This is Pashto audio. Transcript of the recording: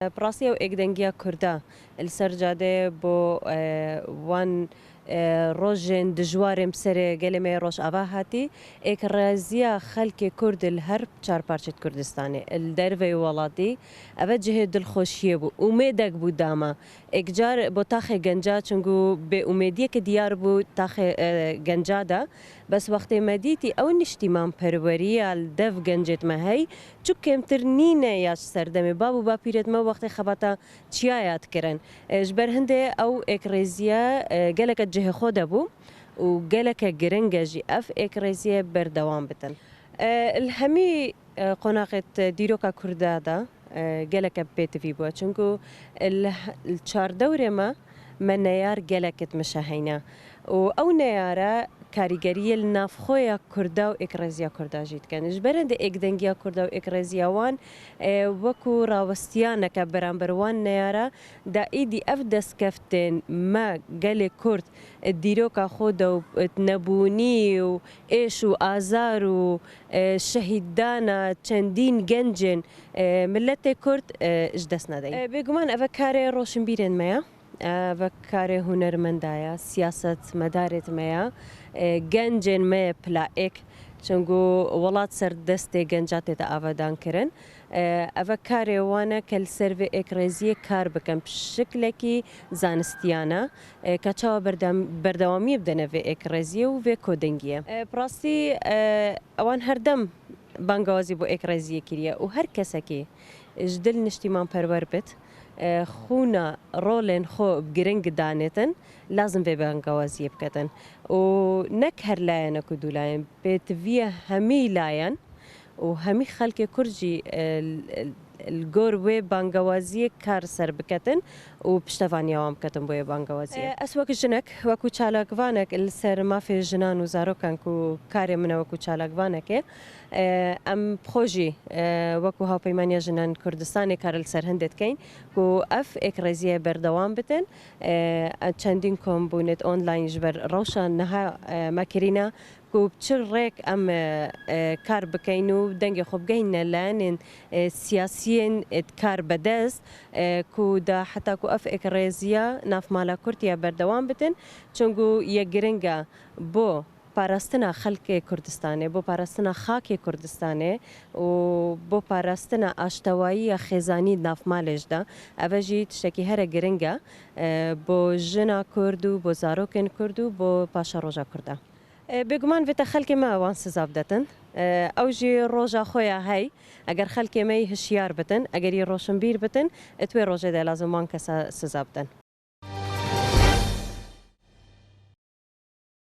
براسي و اگدنگیا کردا السرجاده بو وان روجن دجوارم سر گلمه روش آوا هاتی ایک رازیا خلک کرد الهر چار پارچت کردستانه الدروی ولادی اوجه دلخوشیه بو امیدک بو داما ایک جار بو تاخ گنجا چونگو به امیدیه که دیار بو تاخ گنجا دا بس وقت مدیتی او نشتی من پروری الدف گنجت مهی چو کمتر نینه یاش سردمی بابو با پیرت ما وقت خباتا چیایات کرن جبر هنده او اکرزیا گلک جه خود بو و گلک گرنگجی اف اکرزیا بردوام بتن الهمی قناقت دیروکا کردادا گلک بیت فی بو چونکو الچار دوره ما من نیار گلکت مشاهینا و او نیاره کاریگری النافخویا کردا و اکرزیا کردا جیت کن جبرند اگدنگیا کردا و اکرزیا وان وکو راوستیانه که برانبروان نیاره دا ایدی اف دست کفتن ما گل کرد دیروکا خود و نبونی و ایش و آزار و شهیدانا چندین گنجن ملت کرد اجدس ندهی بگمان اوه کار روشن بیرن میا و کار هنرمندایا سیاست مدارت میا گنجن میا پلائک چونگو ولات سر دست گنجات تا آوادان کرن اوه کار وانا کل سرو اکرزی کار بکن بشکل کی زانستیانا کچا بردوامی بدنه و اکرزی و کودنگیه براستی اوان هر دم بانگوازی بو اکرزی کریه و هر کسی که جدل نشتیمان پرور بت خونا رولن خو بگرنگ دانتن لازم به بانگوازی بکتن و نک هر لاین کدو لاین بیت ویا همی لاین و همی خلق کرجی الگور و بانگوازی کار سر بکتن و پشتوانی هم کتن بوی بانگوازی. اسواق جنک وکو چالاگوانک السر ما في جنان وزارو کن کو کار من وکو چالاگوانکه ام خوجی وکو ها پیمانی جنان کردستان کار السر هندت کین کو اف اکرزیه بردوام بتن چندین کم بونت آنلاین جبر روشان نها مکرینا کو بچر ریک ام کار بکینو دنگ خوب گین لان سیاسیین کار بدست کو دا حتی کو اف اکرزیه ناف مالا کردیا بردوام بتن چونگو یک گرنگا بو پاراستنا خلق کردستانه بو پاراستنا خاک کردستانه و بو پاراستنا اشتوایی خزانی ناف مالج دا اوجی تشکی هر گرنگا بو جنا کردو بو زاروکن کردو بو پاشا روژا کرده بگمان ویتا خلق ما وان سزاب دتن اوجی روژا خویا هی اگر خلق ما هشیار بتن اگر روشن بیر بتن اتوی روژه ده لازم وان کسا سزاب دن